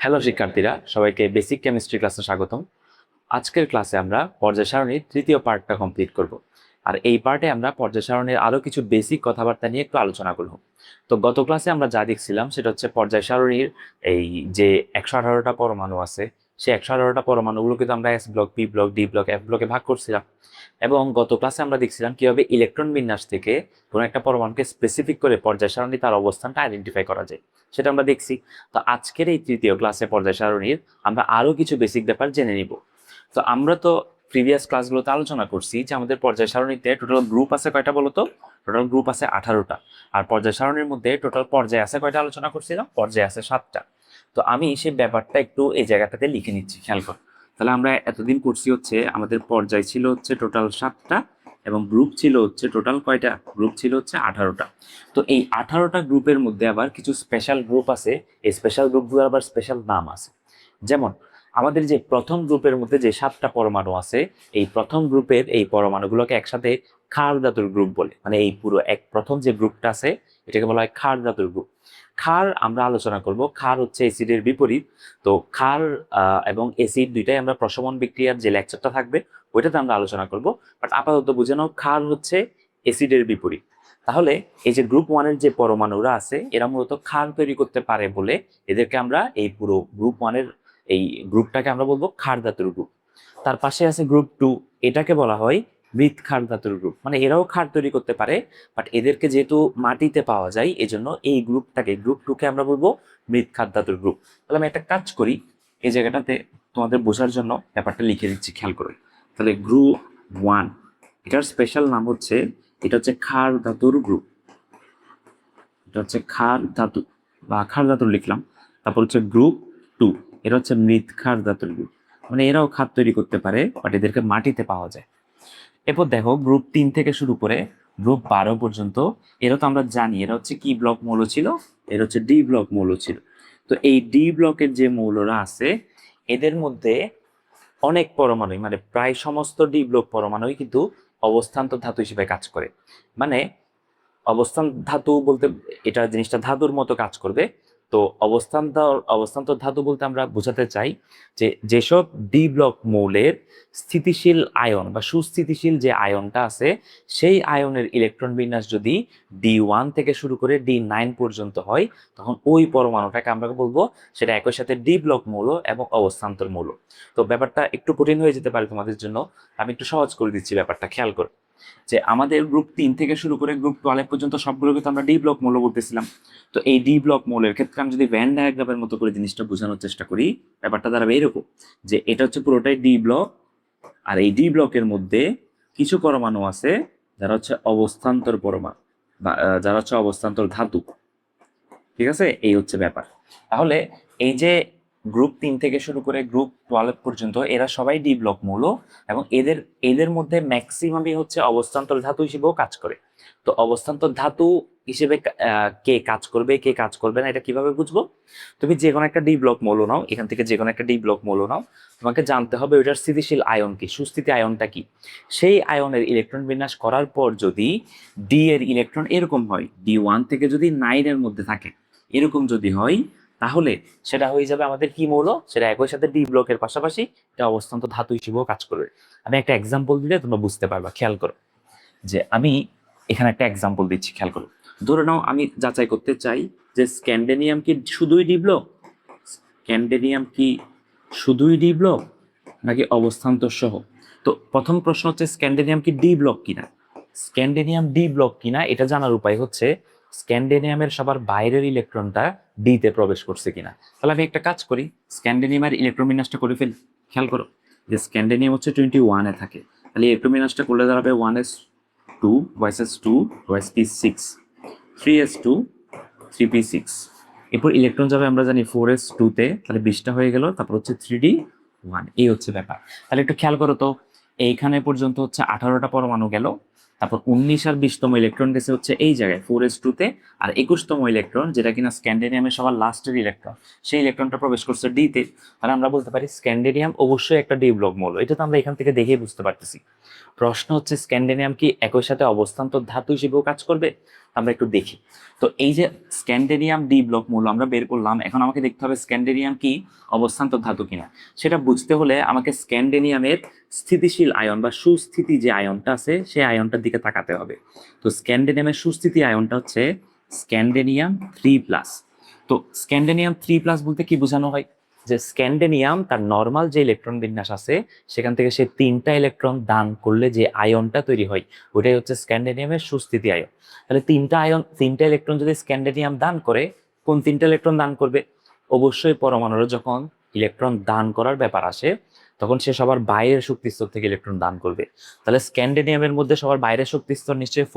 Hello শিক্ষার্থীরা, সবাইকে basic chemistry ক্লাসে স্বাগতম। আজকের ক্লাসে আমরা পর্যায় সারণীর তৃতীয় পার্টটা কমপ্লিট করব। আর এই পার্টে আমরা পর্যায় সারণীর আরও কিছু বেসিক কথাবার্তা নিয়ে একটু আলোচনা করব। তো গত ক্লাসে আমরা যা দেখছিলাম সেটা হচ্ছে পর্যায় সারণীর এই যে 118টা পরমাণু আছে, সেই 118টা পরমাণুগুলো কিন্তু আমরা S block, P block, D block, F ব্লকে ভাগ করছিলাম। এবং গত ক্লাসে আমরা দেখছিলাম কিভাবে ইলেকট্রন বিন্যাস থেকে কোনো একটা পরমাণুকে স্পেসিফিক করে পর্যায় সারণী তার অবস্থানটা আইডেন্টিফাই করা যায়, সেটা আমরা দেখছি। তো আজকের এই তৃতীয় ক্লাসে পর্যায় সারণীর আমরা আরও কিছু বেসিক ব্যাপার জেনে নিব। তো আমরা তো প্রিভিয়াস ক্লাসগুলোতে আলোচনা করছি যে আমাদের পর্যায় সারণীতে টোটাল গ্রুপ আছে কয়টা বলো তো? টোটাল গ্রুপ আছে 18টা। আর পর্যায় সারণীর মধ্যে টোটাল পর্যায় আছে কয়টা আলোচনা করছিলাম? পর্যায় আছে 7টা। তো আমি সেই ব্যাপারটা একটু এই জায়গাটাতে লিখে নিচ্ছি, খেয়াল কর। তাহলে আমরা এতদিন করছি হচ্ছে আমাদের পর্যায় ছিল হচ্ছে টোটাল 7টা এবং গ্রুপ ছিল হচ্ছে টোটাল কয়টা? গ্রুপ ছিল হচ্ছে 18টা। তো এই 18টা গ্রুপের মধ্যে আবার কিছু স্পেশাল গ্রুপ আছে, এই স্পেশাল গ্রুপগুলোর আবার স্পেশাল নাম আছে। যেমন আমাদের যে প্রথম গ্রুপের মধ্যে যে 7টা পরমাণু আছে, এই প্রথম গ্রুপের এই পরমাণুগুলোকে একসাথে ক্ষার ধাতুর গ্রুপ বলে। মানে এই পুরো প্রথম যে গ্রুপটা আছে এটাকে বলা হয় ক্ষার ধাতুর গ্রুপ। ক্ষার আমরা আলোচনা করব, ক্ষার হচ্ছে অ্যাসিডের বিপরীত। তো ক্ষার এবং অ্যাসিড দুইটাই আমরা প্রশমন বিক্রিয়ার যে লেকচারটা থাকবে ওইটাতে আমরা আলোচনা করব। বাট আপাতত বুঝে নাও, ক্ষার হচ্ছে অ্যাসিডের বিপরীত। তাহলে এই যে গ্রুপ ওয়ানের যে পরমাণুরা আছে এরা মূলত ক্ষার তৈরি করতে পারে বলে এদেরকে আমরা এই পুরো গ্রুপ ওয়ানের এই গ্রুপটাকে আমরা বলবো ক্ষার ধাতুর গ্রুপ। তার পাশে আছে গ্রুপ টু, এটাকে বলা হয় মৃৎ ক্ষার ধাতুর গ্রুপ। মানে এরাও ক্ষার তৈরি করতে পারে, বাট এদেরকে যেহেতু মাটিতে পাওয়া যায় এজন্য এই গ্রুপটাকে, গ্রুপ টুকে আমরা বলবো মৃৎ ক্ষার ধাতুর গ্রুপ। তাহলে আমি একটা কাজ করি, এই জায়গাটাতে তোমাদের বোঝার জন্য ব্যাপারটা লিখে দিচ্ছি, খেয়াল করে। তাহলে গ্রুপ ওয়ান, এটার স্পেশাল নাম হচ্ছে, এটা হচ্ছে ক্ষার ধাতুর গ্রুপ। এটা হচ্ছে ক্ষার ধাতু বা ক্ষার ধাতুর লিখলাম। তারপর হচ্ছে গ্রুপ টু, এটা হচ্ছে মৃৎ ক্ষার ধাতুর গ্রুপ। মানে এরাও ক্ষার তৈরি করতে পারে, বাট এদেরকে মাটিতে পাওয়া যায়। এরপর দেখো গ্রুপ 3 থেকে শুরু করে গ্রুপ 12 পর্যন্ত, এরা তো আমরা জানি এরা হচ্ছে কি ব্লক মৌল ছিল? এরা হচ্ছে ডি ব্লক মৌল ছিল। তো এই ডি ব্লকের যে মৌলরা আছে এদের মধ্যে অনেক পরমাণুই, মানে প্রায় সমস্ত ডি ব্লক পরমাণুই কিন্তু অবস্থান্তর ধাতু হিসেবে কাজ করে। মানে অবস্থান ধাতু বলতে এটা জিনিসটা ধাতুর মতো কাজ করবে। তো অবস্থান্তর ধাতু বলতে আমরা বোঝাতে চাই যে যেসব ডি ব্লক মৌলের স্থিতিশীল আয়ন বা সুস্থিতিশীল যে আয়নটা আছে সেই আয়নের ইলেকট্রন বিন্যাস যদি D1 থেকে শুরু করে D9 পর্যন্ত হয়, তখন ওই পরমাণুটাকে আমরা বলবো সেটা একই সাথে ডি ব্লক মৌল এবং অবস্থান্তর মৌল। তো ব্যাপারটা একটু কঠিন হয়ে যেতে পারে তোমাদের জন্য, আমি একটু সহজ করে দিচ্ছি ব্যাপারটা, খেয়াল করো। যে আমাদের গ্রুপ 3 থেকে শুরু করে গ্রুপ 12 পর্যন্ত সবগুলোকে তো আমরা ডি ব্লক মৌল বলতেছিলাম। তো এই ডি ব্লক মৌলের ক্ষেত্রে আমি যদি ভ্যান ডায়াগ্রামের মতো করে জিনিসটা বোঝানোর চেষ্টা করি, ব্যাপারটা দাঁড়াবে এরকম যে এটা হচ্ছে পুরোটাই ডি ব্লক, আর এই ডি ব্লকের মধ্যে কিছু পরমাণু আছে যারা হচ্ছে অবস্থান্তর পরমাণু বা যারা হচ্ছে অবস্থান্তর ধাতু। ঠিক আছে, এই হচ্ছে ব্যাপার। তাহলে এই যে গ্রুপ 3 থেকে শুরু করে গ্রুপ 12 পর্যন্ত এরা সবাই ডি ব্লক মৌল, এবং এদের এদের মধ্যে ম্যাক্সিমামই হচ্ছে অবস্থান্তর ধাতু হিসেবেও কাজ করে। তো অবস্থান্তর ধাতু হিসেবে কে কাজ করবে কে কাজ করবে না এটা কিভাবে বুঝবো? তুমি যে কোনো একটা ডি ব্লক মৌল নাও, এখান থেকে যে কোনো একটা ডি ব্লক মৌল নাও, তোমাকে জানতে হবে ওইটার স্থিতিশীল আয়ন কি, সুস্থিতি আয়নটা কি। সেই আয়নের ইলেকট্রন বিন্যাস করার পর যদি ডি এর ইলেকট্রন এরকম হয়, D1 থেকে যদি 9 এর মধ্যে থাকে, এরকম যদি হয়, তাহলে সেটা হয়ে যাবে আমাদের কি মৌল? সেটা একই সাথে ডি ব্লকের পাশাপাশি এটা অবস্থান্তর ধাতু হিসেবেও কাজ করবে। আমি একটা এক্সাম্পল দিলে তোমরা বুঝতে পারবা, খেয়াল করো। যে আমি এখানে একটা এক্সাম্পল দিচ্ছি, খেয়াল করো। ধরে নাও আমি যাচাই করতে চাই যে স্ক্যান্ডেনিয়াম কি শুধুই ডি ব্লক, স্ক্যান্ডেনিয়াম কি শুধুই ডি ব্লক নাকি অবস্থান্তর সহ। তো প্রথম প্রশ্ন হচ্ছে স্ক্যান্ডেনিয়াম কি ডি ব্লক কিনা। স্ক্যান্ডেনিয়াম ডি ব্লক কিনা এটা জানার উপায় হচ্ছে স্ক্যান্ডেনিয়ামের সবার বাইরের ইলেকট্রনটা ডিতে প্রবেশ করছে কিনা। তাহলে আমি একটা কাজ করি, স্ক্যান্ডেনিয়ামের ইলেকট্রন বিন্যাসটা করে ফেলি। খেয়াল করো যে স্ক্যান্ডেনিয়াম হচ্ছে 21 থাকে, তাহলে ইলেকট্রন বিন্যাসটা করলে দাঁড়াবে 1s2 2s2 2sp6 3s2 3p6। এরপর ইলেকট্রন যাবে আমরা জানি 4s2 তে, তাহলে 20টা হয়ে গেল, তারপর হচ্ছে 3d1। এই হচ্ছে ব্যাপার। তাহলে একটু খেয়াল করো তো, এইখানে পর্যন্ত হচ্ছে 18টা পরমাণু গেল, তারপর 19 আর 20তম ইলেকট্রন গেছে হচ্ছে এই জায়গায় 4s2 তে, আর 21তম ইলেকট্রন যেটা কিনা স্ক্যান্ডেনিয়ামের সবার লাস্টের ইলেকট্রন, সেই ইলেকট্রনটা প্রবেশ করছে ডিতে। তাহলে আমরা বলতে পারি স্ক্যান্ডেনিয়াম অবশ্যই একটা ডি ব্লক মৌল, এটা তো আমরা এখান থেকে দেখেই বুঝতে পারতেছি। প্রশ্ন হচ্ছে স্ক্যান্ডেনিয়াম কি একই সাথে অবস্থান্তর ধাতু হিসেবেও কাজ করবে? আমরা একটু দেখি। তো এই যে স্ক্যান্ডেনিয়াম ডি ব্লক মৌল আমরা বের করলাম, এখন আমাকে দেখতে হবে স্ক্যান্ডেনিয়াম কি অবস্থান্তর ধাতু কিনা। সেটা বুঝতে হলে আমাকে স্ক্যান্ডেনিয়ামের স্থিতিশীল আয়ন বা সুস্থিতি যে আয়নটা আছে সেই আয়নটার দিকে তাকাতে হবে। তো স্ক্যান্ডেনিয়ামের সুস্থিতি আয়নটা হচ্ছে স্ক্যান্ডেনিয়াম 3+। তো স্ক্যান্ডেনিয়াম 3+ বলতে কি বোঝানো হয়, যে স্ক্যান্ডেনিয়াম তার নর্মাল যে ইলেকট্রন বিন্যাস আছে সেখান থেকে সে 3টা ইলেকট্রন দান করলে যে আয়নটা তৈরি হয় ওইটাই হচ্ছে স্ক্যান্ডেনিয়ামের সুস্থিতি আয়ন। তাহলে 3টা ইলেকট্রন যদি স্ক্যান্ডেনিয়াম দান করে, কোন 3টা ইলেকট্রন দান করবে? অবশ্যই পরমাণুর যখন ইলেকট্রন দান করার ব্যাপার আসে তখন সে সবার বাইরের শক্তিস্তর থেকে ইলেকট্রন দান করবে। তাহলে স্ক্যান্ডেনিয়ামের মধ্যে সবার বাইরের শক্তিস্তর নিশ্চয়ই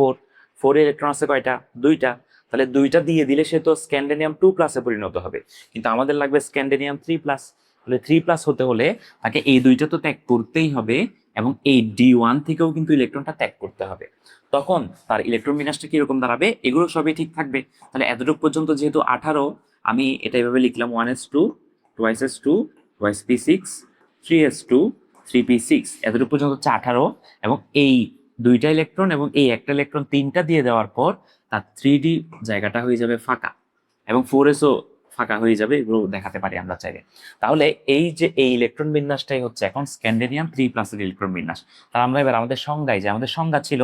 4 ইলেকট্রন আছে কয়টা? 2টা। তাহলে 2টা দিয়ে দিলে সে তো স্ক্যান্ডেনিয়াম 2+-এ পরিণত হবে, কিন্তু আমাদের লাগবে স্ক্যান্ডেনিয়াম 3+। তাহলে 3+ হতে হলে তাকে এই 2টা তো ত্যাগ করতেই হবে এবং এই D1 থেকেও কিন্তু ইলেকট্রনটা ত্যাগ করতে হবে। তখন তার ইলেকট্রন বিন্যাসটা কিরকম দাঁড়াবে? এগুলো সবই ঠিক থাকবে। তাহলে এতটুকু পর্যন্ত যেহেতু 18, আমি এটা এভাবে লিখলাম 1s2 2s2 2sp6 3s2 3p6, এতটুকু পর্যন্ত হচ্ছে 18। এবং এই 2টা ইলেকট্রন এবং এই একটা ইলেকট্রন 3টা দিয়ে দেওয়ার পর তার 3D জায়গাটা হয়ে যাবে ফাঁকা এবং 4sও ফাঁকা হয়ে যাবে, এগুলো দেখাতে পারি আমরা চাইলে। তাহলে এই যে এই ইলেকট্রন বিন্যাসটাই হচ্ছে এখন স্ক্যান্ডেনিয়াম 3+-এর ইলেকট্রন বিন্যাস। তাহলে আমরা এবার আমাদের সংজ্ঞায় যে আমাদের সংজ্ঞা ছিল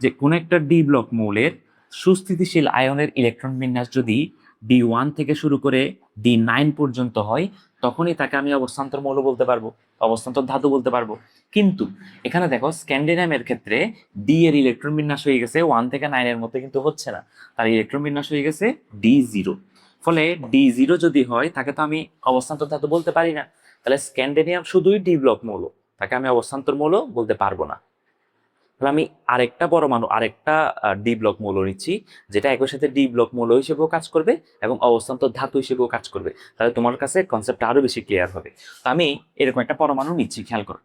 যে কোন একটা ডি ব্লক মৌলের সুস্থিতিশীল আয়নের ইলেকট্রন বিন্যাস যদি D1 থেকে শুরু করে D9 পর্যন্ত হয় তখনই তাকে আমি অবস্থান্তর মৌল বলতে পারবো, অবস্থান্তর ধাতু বলতে পারবো। কিন্তু এখানে দেখো স্ক্যান্ডেনিয়ামের ক্ষেত্রে ডি এর ইলেকট্রন বিন্যাস হয়ে গেছে 1 থেকে 9 এর মধ্যে কিন্তু হচ্ছে না, তার ইলেকট্রন বিন্যাস হয়ে গেছে D0। ফলে D0 যদি হয় তাকে তো আমি অবস্থান্তর ধাতু বলতে পারি না। তাহলে স্ক্যান্ডেনিয়াম শুধুই ডি ব্লক মৌল, তাকে আমি অবস্থান্তর মৌল বলতে পারবো না। তাহলে আমি আরেকটা পরমাণু, আরেকটা ডি ব্লক মৌল নিচ্ছি যেটা একই সাথে ডি ব্লক মৌল হিসেবেও কাজ করবে এবং অবস্থান্তর ধাতু হিসেবেও কাজ করবে। তাহলে তোমার কাছে কনসেপ্টটা আরো বেশি ক্লিয়ার হবে। তো আমি এরকম একটা পরমাণু নিচ্ছি, খেয়াল করো।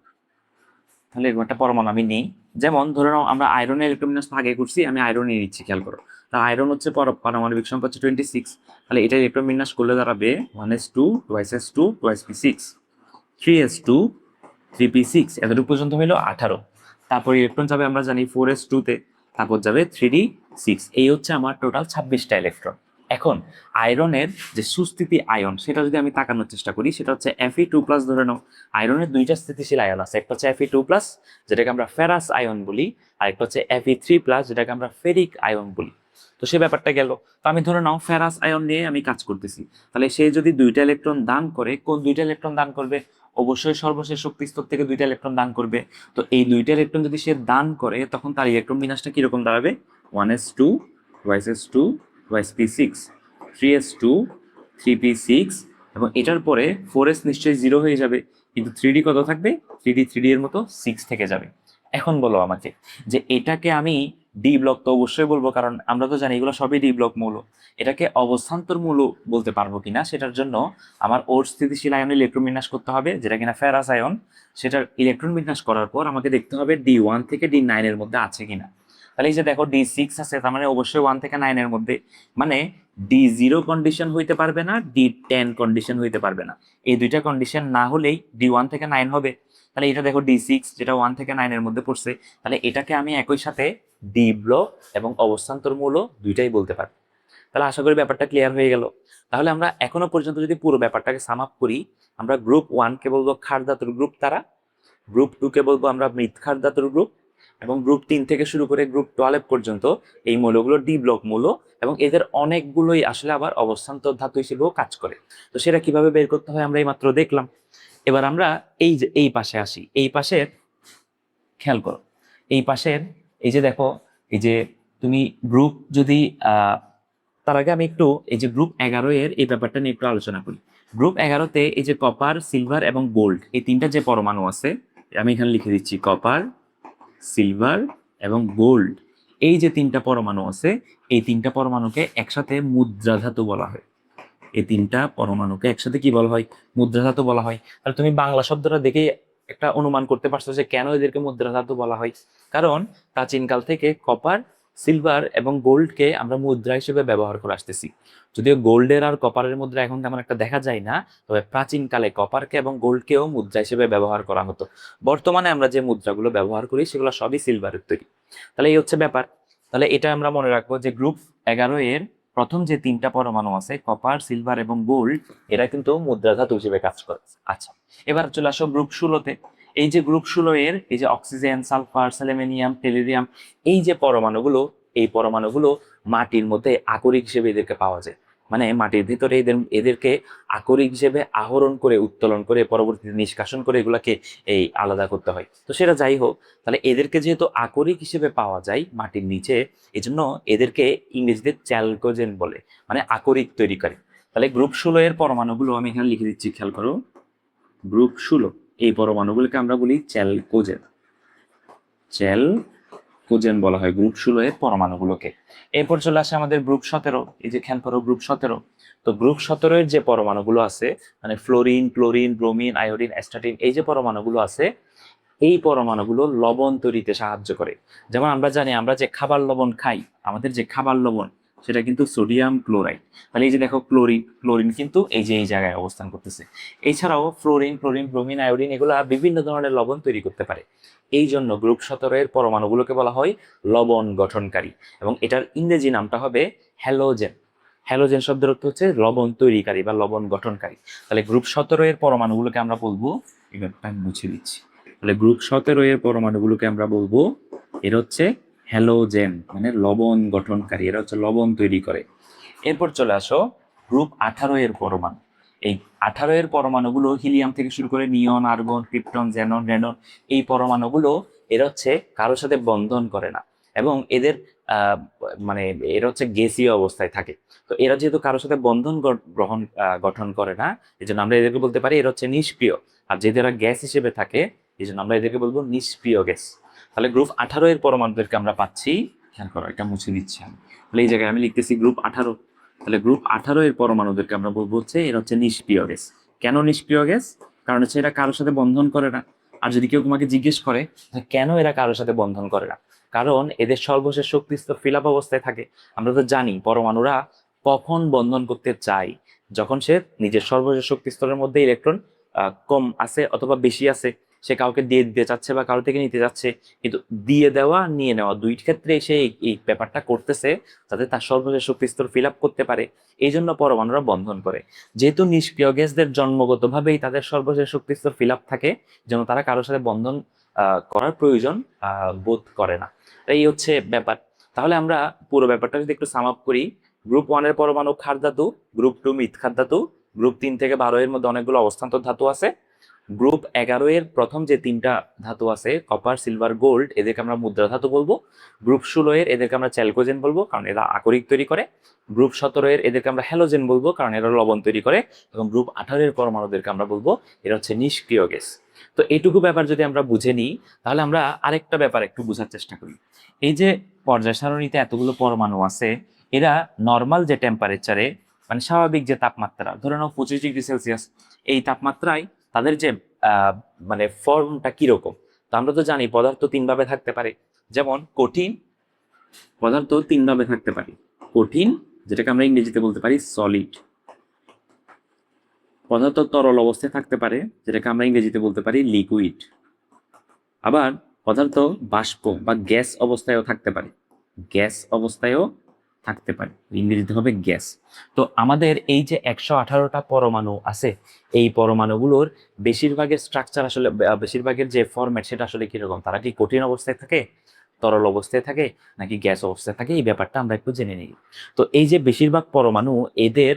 তাহলে এরকম একটা পরমাণু আমি নিই, যেমন ধরে নাও আমরা আয়রনের ইলেকট্রন বিন্যাস আগে করছি, আমি আয়রন নিয়ে নিচ্ছি, খেয়াল করো। তা আয়রন হচ্ছে পারমাণবিক সংখ্যা হচ্ছে 26। তাহলে এটা ইলেকট্রন বিন্যাস করলে দাঁড়াবে 1s2 2s2 2sp6 3s2 3p6, এতটুকু পর্যন্ত হলো 18। তারপর ইলেকট্রন যাবে আমরা জানি 4s2 তে, তারপর যাবে 3d6। এই হচ্ছে আমার টোটাল 26টা ইলেকট্রন। এখন আয়রনের যে সুস্থিতি আয়ন সেটা যদি আমি তাকানোর চেষ্টা করি, সেটা হচ্ছে Fe2+ ধরে নাও। আয়রনের 2টা স্থিতিশীল আয়ন আছে, একটা হচ্ছে Fe2+, যেটাকে আমরা ফেরাস আয়ন বলি, আর একটা হচ্ছে Fe3+, যেটাকে আমরা ফেরিক আয়ন বলি। তো সে ব্যাপারটা গেল। তো আমি ধরে নাও ফেরাস আয়ন নিয়ে আমি কাজ করতেছি। তাহলে সে যদি 2টা ইলেকট্রন দান করে, কোন 2টা ইলেকট্রন দান করবে? অবশ্যই সর্বশেষ শক্তি স্তর থেকে 2টা ইলেকট্রন দান করবে। তো এই 2টা ইলেকট্রন যদি সে দান করে তখন তার ইলেকট্রন বিন্যাসটা কিরকম দাঁড়াবে? 1s2 2s2 2sp6 3s2 3p6, এবং এটার পরে 4s নিশ্চয়ই 0 হয়ে যাবে, কিন্তু 3d কত থাকবে? 3d এর মতো 6 থেকে যাবে। এখন বলো আমাকে যে এটাকে আমি ডি ব্লক তো অবশ্যই বলবো, কারণ আমরা তো জানি এগুলো সবই ডি ব্লক মৌল। এটাকে অবস্থান্তর মৌল বলতে পারবো কিনা সেটার জন্য আমার ওর স্থিতিশীল আয়নের ইলেকট্রন বিন্যাস করতে হবে, যেটা কিনা ফেরাস আয়ন। সেটার ইলেকট্রন বিন্যাস করার পর আমাকে দেখতে হবে D1 থেকে D9 এর মধ্যে আছে কিনা। তাহলে এই যে দেখো D6 আছে, তার মানে অবশ্যই 1 থেকে 9 এর মধ্যে। মানে D0 কন্ডিশন হইতে পারবে না, D10 কন্ডিশন হইতে পারবে না। এই 2টা কন্ডিশন না হলেই D1 থেকে 9 হবে। তাহলে এটা দেখো D6, যেটা 1 থেকে 9 এর মধ্যে পড়ছে। তাহলে এটাকে আমি একই সাথে ডি ব্লক এবং অবস্থান্তর মৌল 2টাই বলতে পারি। তাহলে আশা করি ব্যাপারটা ক্লিয়ার হয়ে গেল। তাহলে আমরা এখনো পর্যন্ত যদি পুরো ব্যাপারটাকে সাম আপ করি, আমরা গ্রুপ 1 কে বলবো ক্ষার ধাতুর গ্রুপ তারা, গ্রুপ 2 কে বলবো আমরা মৃৎ ক্ষার ধাতুর গ্রুপ, এবং গ্রুপ 3 থেকে শুরু করে গ্রুপ 12 পর্যন্ত এই মৌলগুলো ডি ব্লক মৌল, এবং এদের অনেকগুলোই আসলে আবার অবস্থান্তর ধাতু হিসেবেও কাজ করে। তো সেটা কিভাবে বের করতে হয় আমরা এই মাত্র দেখলাম। এবার আমরা এই যে এই পাশে আসি, এই পাশের খেয়াল করো, এই পাশের এই যে দেখো, এই যে তুমি গ্রুপ যদি তার আগে আমি একটু এই যে গ্রুপ 11 এর এই ব্যাপারটা নিয়ে একটু আলোচনা করি। গ্রুপ 11তে এই যে কপার, সিলভার এবং গোল্ড, এই 3টা যে পরমাণু আছে, আমি এখানে লিখে দিচ্ছি কপার, সিলভার এবং গোল্ড। এই যে 3টা পরমাণু আছে, এই 3টা পরমাণুকে একসাথে মুদ্রা ধাতু বলা হয়। এই 3টা পরমাণুকে একসাথে কি বলা হয়? মুদ্রা ধাতু বলা হয়। তাহলে তুমি বাংলা শব্দটা দেখে একটা অনুমান করতে পারছো যে কেন এদেরকে মুদ্রা ধাতু বলা হয়। কারণ প্রাচীনকাল থেকে কপার, সিলভার এবং গোল্ডকে আমরা মুদ্রা হিসেবে ব্যবহার করে আসতেছি। যদিও গোল্ডের আর কপারের মুদ্রা এখন তেমন একটা দেখা যায় না, তবে প্রাচীনকালে কপারকে এবং গোল্ডকেও মুদ্রা হিসেবে ব্যবহার করা হতো। বর্তমানে আমরা যে মুদ্রাগুলো ব্যবহার করি সেগুলো সবই সিলভারের তৈরি। তাহলে এই হচ্ছে ব্যাপার। তাহলে এটা আমরা মনে রাখবো যে গ্রুপ 11 এর প্রথম যে তিনটা পরমাণু আছে কপার, সিলভার এবং গোল্ড, এরা কিন্তু মুদ্রা ধাতু হিসেবে কাজ করে। আচ্ছা, এবার চলে আসো গ্রুপ 16-তে। এই যে গ্রুপ 16 এর এই যে অক্সিজেন, সালফার, সেলেনিয়াম, টেলিরিয়াম, এই যে পরমাণুগুলো, এই পরমাণুগুলো মাটির মধ্যে আকরিক হিসেবে এদেরকে পাওয়া যায়। মানে মাটির ভিতরে এদেরকে আকরিক হিসেবে আহরণ করে, উত্তোলন করে, পরবর্তীতে নিষ্কাশন করে এগুলাকে এই আলাদা করতে হয়। তো সেটা যাই হোক, তাহলে এদেরকে যেহেতু আকরিক হিসেবে পাওয়া যায় মাটির নিচে, এই জন্য এদেরকে ইংরেজিতে চ্যালকোজেন বলে, মানে আকরিক তৈরি করে। তাহলে গ্রুপ 16 এর পরমাণুগুলো আমি এখানে লিখে দিচ্ছি, খেয়াল করো। গ্রুপ 16 এই পরমাণুগুলোকে আমরা বলি চ্যালকোজেন। চ্যালকোজেন বলা হয় গ্রুপ 16 এর পরমাণুগুলোকে। এরপর চলে আসে আমাদের গ্রুপ 17। এই যে খেয়াল করো গ্রুপ 17। তো গ্রুপ 17 এর যে পরমাণুগুলো আছে, মানে fluorine, chlorine, bromine, iodine, astatine, এই যে পরমাণুগুলো আছে, এই পরমাণুগুলো লবণ তৈরিতে সাহায্য করে। যেমন আমরা জানি, আমরা যে খাবার লবণ খাই, আমাদের যে খাবার লবণ সেটা কিন্তু সোডিয়াম ক্লোরাইড। তাহলে এই যে দেখো ক্লোরিন, ক্লোরিন কিন্তু এই যে এই জায়গায় অবস্থান করতেছে। এছাড়াও ফ্লোরিন, ক্লোরিন, ব্রোমিন, আয়োডিন এগুলা বিভিন্ন ধরনের লবণ তৈরি করতে পারে। এই জন্য গ্রুপ 17 এর পরমাণুগুলোকে বলা হয় লবণ গঠনকারী, এবং এটার ইংরেজি নামটা হবে হ্যালোজেন। হ্যালোজেন শব্দের অর্থ হচ্ছে লবণ তৈরিকারী বা লবণ গঠনকারী। তাহলে গ্রুপ 17 এর পরমাণুগুলোকে আমরা বলবো, এবার মুছে দিচ্ছি। তাহলে গ্রুপ 17 এর পরমাণুগুলোকে আমরা বলবো এর হচ্ছে হ্যালোজেন, মানে লবণ গঠনকারী, এরা হচ্ছে লবণ তৈরি করে। এরপর চলে আসো গ্রুপ 18 এর পরমাণু। এই 18 এর পরমাণুগুলো হিলিয়াম থেকে শুরু করে নিয়ন, আর্গন, ক্রিপ্টন, জ্যানন, রেনন, এই পরমাণুগুলো এরা হচ্ছে কারোর সাথে বন্ধন করে না, এবং এদের মানে এরা হচ্ছে গ্যাসীয় অবস্থায় থাকে। তো এরা যেহেতু কারোর সাথে বন্ধন গঠন করে না, এই জন্য আমরা এদেরকে বলতে পারি এরা হচ্ছে নিষ্ক্রিয়। আর যেহেতু এরা গ্যাস হিসেবে থাকে, এই জন্য আমরা এদেরকে বলবো নিষ্ক্রিয় গ্যাস। তাহলে গ্রুপ 18 এর পরমাণুদেরকে আমরা পাচ্ছি, খেয়াল করো, এটা মুছে দিচ্ছি আমি। তাহলে এই জায়গায় আমি লিখতেছি গ্রুপ 18। তাহলে গ্রুপ 18 এর পরমাণুদেরকে আমরা বলবো হচ্ছে এরা হচ্ছে নিষ্ক্রিয় গ্যাস। কেন নিষ্ক্রিয় গ্যাস? কারণ হচ্ছে এরা কারোর সাথে বন্ধন করে না। আর যদি কেউ তোমাকে জিজ্ঞেস করে কেন এরা কারোর সাথে বন্ধন করে না, কারণ এদের সর্বশেষ শক্তিস্তর ফিল আপ অবস্থায় থাকে। আমরা তো জানি পরমাণুরা কখন বন্ধন করতে চায়, যখন সে নিজের সর্বশেষ শক্তিস্তরের মধ্যে ইলেকট্রন কম আছে অথবা বেশি আছে, সে কাউকে দিয়ে দিতে চাচ্ছে বা কারো থেকে নিতে যাচ্ছে। কিন্তু দিয়ে দেওয়া, নিয়ে নেওয়া, দুই ক্ষেত্রে সে এই ব্যাপারটা করতেছে যাতে তার সর্বশেষ শক্তিস্তর ফিল আপ করতে পারে। এই জন্য পরমাণুরা বন্ধন করে। যেহেতু নিষ্ক্রিয় গ্যাসদের জন্মগতভাবেই তাদের সর্বশেষ শক্তিস্তর ফিল আপ থাকে, যেন তারা কারোর সাথে বন্ধন করার প্রয়োজন বোধ করে না। এই হচ্ছে ব্যাপার। তাহলে আমরা পুরো ব্যাপারটা যদি একটু সাম আপ করি, গ্রুপ 1 এর পরমাণু ক্ষার ধাতু, গ্রুপ 2 মৃৎ ধাতু, গ্রুপ 3 থেকে 12 এর মধ্যে অনেকগুলো অবস্থান্তর ধাতু আছে। গ্রুপ 11 এর প্রথম যে তিনটা ধাতু আছে কপার, সিলভার, গোল্ড, এদেরকে আমরা মুদ্রা ধাতু বলবো। গ্রুপ 16 এর এদেরকে আমরা চ্যালকোজেন বলবো, কারণ এরা আকরিক তৈরি করে। গ্রুপ 17 এর এদেরকে আমরা হ্যালোজেন বলবো, কারণ এরা লবণ তৈরি করে। এবং গ্রুপ 18 এর পরমাণুদেরকে আমরা বলবো এরা হচ্ছে নিষ্ক্রিয় গ্যাস। তো এইটুকু ব্যাপার যদি আমরা বুঝে নিই, তাহলে আমরা আরেকটা ব্যাপার একটু বোঝার চেষ্টা করি। এই যে পর্যায় সারণীতে এতগুলো পরমাণু আছে, এরা নর্মাল যে টেম্পারেচারে, মানে স্বাভাবিক যে তাপমাত্রা, ধরে নাও 25°C, এই তাপমাত্রায় তাদের যে মানে ফর্মটা কিরকম। তো আমরা তো জানি পদার্থ তিন ভাবে থাকতে পারে। যেমন কঠিন পদার্থ তিন ভাবে থাকতে পারে। কঠিন, যেটাকে আমরা ইংরেজিতে বলতে পারি সলিড। পদার্থ তরল অবস্থায় থাকতে পারে, যেটাকে আমরা ইংরেজিতে বলতে পারি লিকুইড। আবার পদার্থ বাষ্প বা গ্যাস অবস্থায়ও থাকতে পারে। গ্যাস অবস্থায়ও থাকতে পারে, ইংরেজিতে হবে গ্যাস। তো আমাদের এই যে 118টা পরমাণু আছে, এই পরমাণুগুলোর বেশিরভাগের স্ট্রাকচার আসলে বেশিরভাগের যে ফরম্যাট সেটা আসলে কিরকম, তারা কি কঠিন অবস্থায় থাকে, তরল অবস্থায় থাকে, নাকি গ্যাস অবস্থায় থাকে, এই ব্যাপারটা আমরা একটু জেনে নিই। তো এই যে বেশিরভাগ পরমাণু, এদের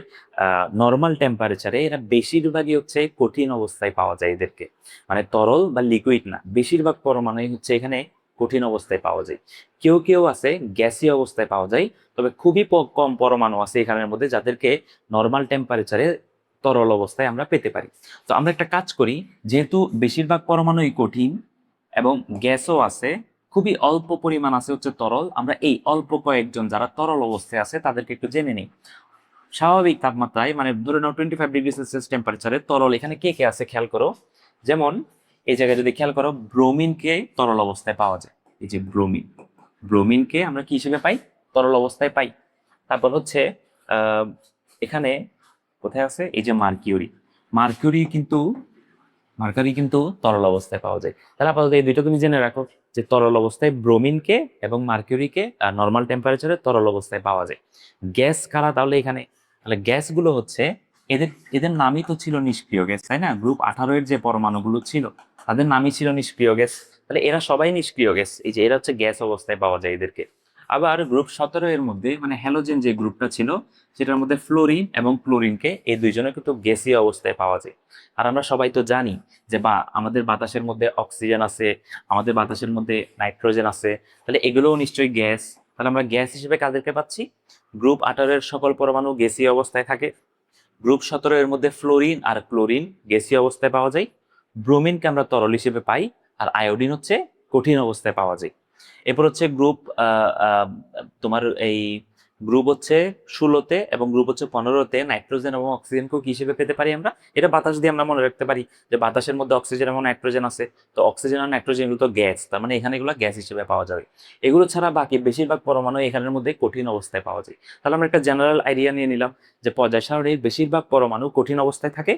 নর্মাল টেম্পারেচারে এরা বেশিরভাগই হচ্ছে কঠিন অবস্থায় পাওয়া যায় এদেরকে, মানে তরল বা লিকুইড না, বেশিরভাগ পরমাণু হচ্ছে এখানে কঠিন অবস্থায় পাওয়া যায়। কেউ কেউ আছে গ্যাসীয় অবস্থায় পাওয়া যায়, তবে খুবই কম পরমাণু আছে এখানের মধ্যে যাদেরকে নর্মাল টেম্পারেচারে তরল অবস্থায় আমরা পেতে পারি। তো আমরা একটা কাজ করি, যেহেতু বেশিরভাগ পরমাণুই কঠিন এবং গ্যাসও আছে, খুবই অল্প পরিমাণ আছে হচ্ছে তরল, আমরা এই অল্প কয়েকজন যারা তরল অবস্থায় আছে তাদেরকে একটু জেনে নিই। স্বাভাবিক তাপমাত্রায়, মানে ধরে নাও 25°C টেম্পারেচারে তরল এখানে কে কে আছে খেয়াল করো। যেমন এই জায়গায় যদি খেয়াল করো, ব্রোমিনকে তরল অবস্থায় পাওয়া যায়। এই যে ব্রোমিনকে আমরা কি হিসেবে পাই? তরল অবস্থায় পাই। তারপর হচ্ছে এখানে কোথায় আছে, এই যে মার্কিউরি কিন্তু মার্কারি কিন্তু তরল অবস্থায় পাওয়া যায়। তাহলে আপাতত এই দুইটা তুমি জেনে রাখো যে তরল অবস্থায় ব্রোমিনকে এবং মার্কিউরিকে নর্মাল টেম্পারেচারে তরল অবস্থায় পাওয়া যায়। গ্যাস কারা তাহলে এখানে? তাহলে গ্যাসগুলো হচ্ছে এদের এদের নামই তো ছিল নিষ্ক্রিয় গ্যাস, তাই না? গ্রুপ 18 এর যে পরমাণুগুলো ছিল তাদের নামই ছিল নিষ্ক্রিয় গ্যাস। তাহলে এরা সবাই নিষ্ক্রিয় গ্যাস, এই যে এরা হচ্ছে গ্যাস অবস্থায় পাওয়া যায় এদেরকে। আবার গ্রুপ 17 এর মধ্যে মানে হ্যালোজেন যে গ্রুপটা ছিল সেটার মধ্যে ফ্লোরিন এবং ক্লোরিনকে এই দুইজনে কিন্তু গ্যাসীয় অবস্থায় পাওয়া যায়। আর আমরা সবাই তো জানি যে আমাদের বাতাসের মধ্যে অক্সিজেন আছে, আমাদের বাতাসের মধ্যে নাইট্রোজেন আছে, তাহলে এগুলোও নিশ্চয়ই গ্যাস। তাহলে আমরা গ্যাস হিসেবে কাদেরকে পাচ্ছি? গ্রুপ 18 এর সকল পরমাণু গ্যাসীয় অবস্থায় থাকে। গ্রুপ 17 এর মধ্যে ফ্লোরিন আর ক্লোরিন গ্যাসীয় অবস্থায় পাওয়া যায়। ব্রোমিনকে আমরা তরল হিসেবে পাই, আর আয়োডিন হচ্ছে কঠিন অবস্থায় পাওয়া যায়। এরপর হচ্ছে গ্রুপ তোমার এই গ্রুপ হচ্ছে 16-তে এবং গ্রুপ হচ্ছে 15-তে নাইট্রোজেন এবং অক্সিজেনকেও কি হিসেবে পেতে পারি আমরা? এটা বাতাস দিয়ে আমরা মনে রাখতে পারি যে বাতাসের মধ্যে অক্সিজেন এবং নাইট্রোজেন আছে। তো অক্সিজেন আর নাইট্রোজেন এগুলো তো গ্যাস, তার মানে এখানে এগুলো গ্যাস হিসেবে পাওয়া যাবে। এগুলো ছাড়া বাকি বেশিরভাগ পরমাণু এখানের মধ্যে কঠিন অবস্থায় পাওয়া যায়। তাহলে আমরা একটা জেনারেল আইডিয়া নিয়ে নিলাম যে পর্যায় সারণীর বেশিরভাগ পরমাণু কঠিন অবস্থায় থাকে,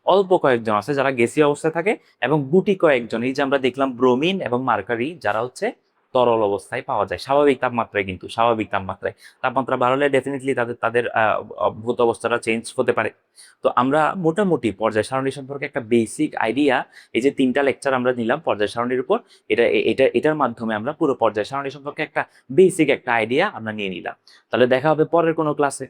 অল্প কয়েকজন আছে যারা গ্যাসীয় অবস্থায় থাকে, এবং গুটি কয়েকজন এই যে আমরা দেখলাম ব্রোমিন এবং মার্কারি যারা হচ্ছে তরল অবস্থায় পাওয়া যায় স্বাভাবিক তাপমাত্রায়। কিন্তু স্বাভাবিক তাপমাত্রায়, তাপমাত্রা বাড়লে ডেফিনেটলি তাদের তাদের ভূত অবস্থাটা চেঞ্জ হতে পারে। তো আমরা মোটামুটি পর্যায় সারণী সম্পর্কে একটা বেসিক আইডিয়া, এই যে 3টা লেকচার আমরা নিলাম পর্যায় সারণীর উপর, এটার মাধ্যমে আমরা পুরো পর্যায় সারণী সম্পর্কে একটা বেসিক একটা আইডিয়া আমরা নিয়ে নিলাম। তাহলে দেখা হবে পরের কোনো ক্লাসে।